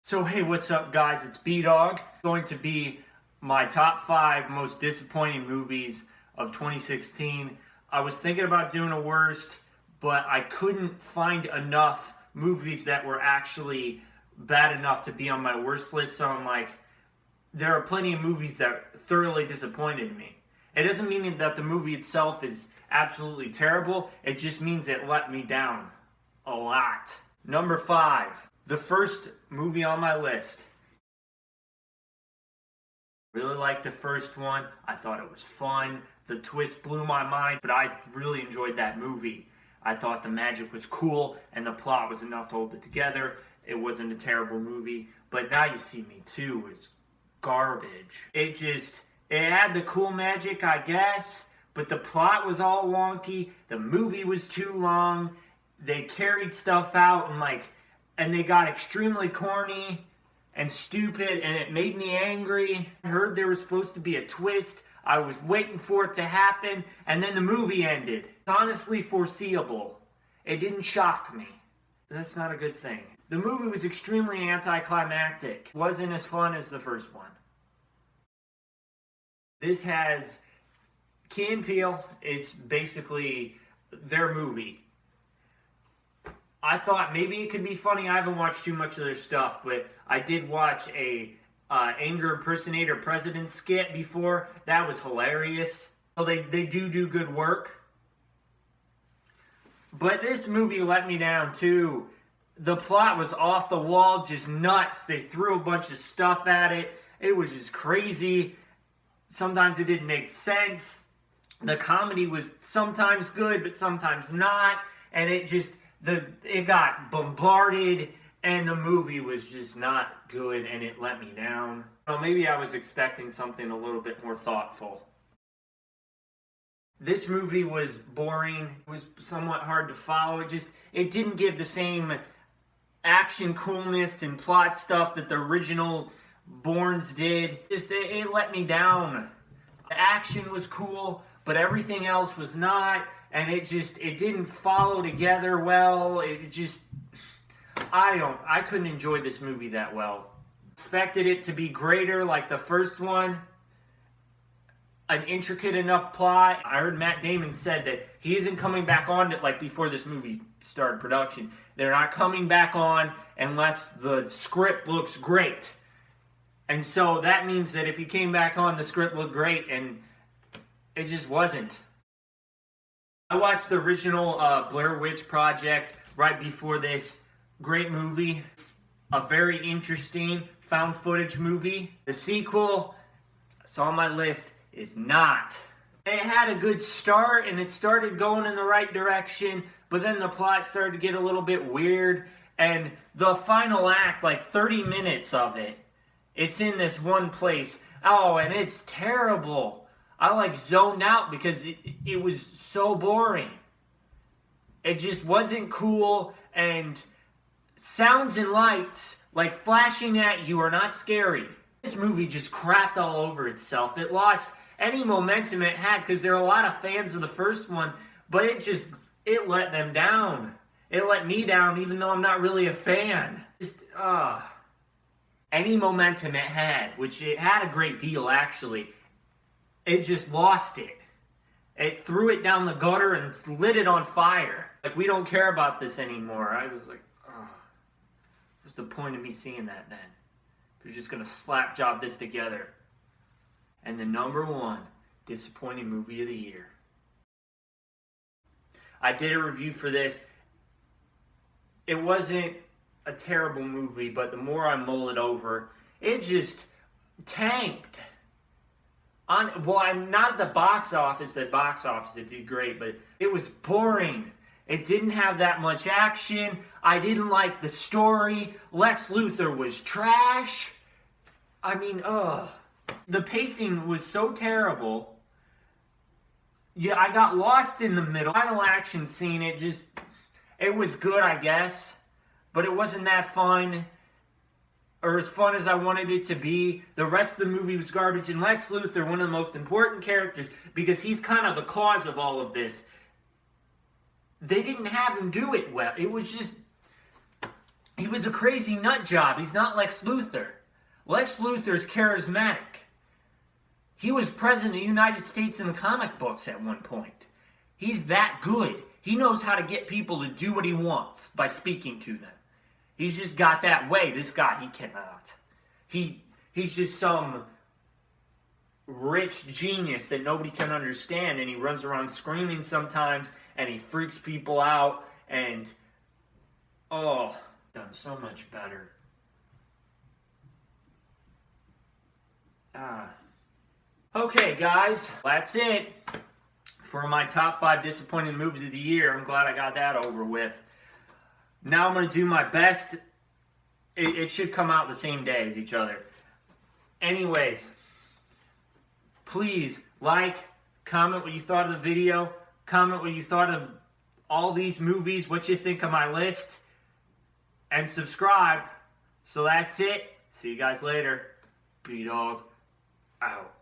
So hey, what's up guys? It's B-Dog. Going to be my top 5 most disappointing movies of 2016. I was thinking about doing a worst, but I couldn't find enough movies that were actually bad enough to be on my worst list. So I'm like, there are plenty of movies that thoroughly disappointed me. It doesn't mean that the movie itself is absolutely terrible. It just means it let me down a lot. Number 5. The first movie on my list. Really liked the first one. I thought it was fun. The twist blew my mind, but I really enjoyed that movie. I thought the magic was cool and the plot was enough to hold it together. It wasn't a terrible movie, but Now You See Me 2 was garbage. It had the cool magic, I guess, but the plot was all wonky. The movie was too long. They carried stuff out and they got extremely corny and stupid, and it made me angry. I heard there was supposed to be a twist. I was waiting for it to happen, and then the movie ended. It's honestly foreseeable. It didn't shock me. That's not a good thing. The movie was extremely anticlimactic. It wasn't as fun as the first one. This has Key and Peele. It's basically their movie. I thought maybe it could be funny. I haven't watched too much of their stuff, but I did watch a Anger Impersonator President skit before. That was hilarious. So they do good work. But this movie let me down too. The plot was off the wall, just nuts. They threw a bunch of stuff at it. It was just crazy. Sometimes it didn't make sense. The comedy was sometimes good, but sometimes not. And it got bombarded, and the movie was just not good, and it let me down. Well, maybe I was expecting something a little bit more thoughtful. This movie was boring. It was somewhat hard to follow. It didn't give the same action coolness and plot stuff that the original Bournes did. It let me down. The action was cool, but everything else was not. And it didn't follow together well. I couldn't enjoy this movie that well. Expected it to be greater like the first one. An intricate enough plot. I heard Matt Damon said that he isn't coming back on it like before this movie started production. They're not coming back on unless the script looks great. And so that means that if he came back on, the script looked great, and it just wasn't. I watched the original Blair Witch Project right before this. Great movie. It's a very interesting found footage movie. The sequel, it's on my list, is not. It had a good start and it started going in the right direction, but then the plot started to get a little bit weird, and the final act, like 30 minutes of it, it's in this one place. Oh, and it's terrible. I zoned out because it was so boring. It just wasn't cool, and sounds and lights flashing at you are not scary. This movie just crapped all over itself. It lost any momentum it had because there are a lot of fans of the first one, but it let them down. It let me down even though I'm not really a fan. Any momentum it had, which it had a great deal actually, it just lost it. It threw it down the gutter and lit it on fire. We don't care about this anymore. I was like, what's the point of me seeing that then? If you're just going to slap job this together. And the number 1 disappointing movie of the year. I did a review for this. It wasn't a terrible movie, but the more I mull it over, it just tanked. I'm not at the box office. The box office, it did great, but it was boring. It didn't have that much action. I didn't like the story. Lex Luthor was trash. The pacing was so terrible. Yeah, I got lost in the middle. Final action scene, it was good, I guess, but it wasn't that fun, or as fun as I wanted it to be. The rest of the movie was garbage, and Lex Luthor, one of the most important characters, because he's kind of the cause of all of this, they didn't have him do it well. It was just, He was a crazy nut job. He's not Lex Luthor. Lex Luthor's charismatic. He was president of the United States in the comic books at one point. He's that good. He knows how to get people to do what he wants by speaking to them. He's just got that way. This guy, he cannot. He's just some rich genius that nobody can understand, and he runs around screaming sometimes, and he freaks people out, and oh, done so much better. Okay, guys, that's it for my top 5 disappointing movies of the year. I'm glad I got that over with. Now I'm going to do my best. It should come out the same day as each other. Anyways, please like, comment what you thought of the video, comment what you thought of all these movies, what you think of my list, and subscribe. So that's it. See you guys later. B-Dog out.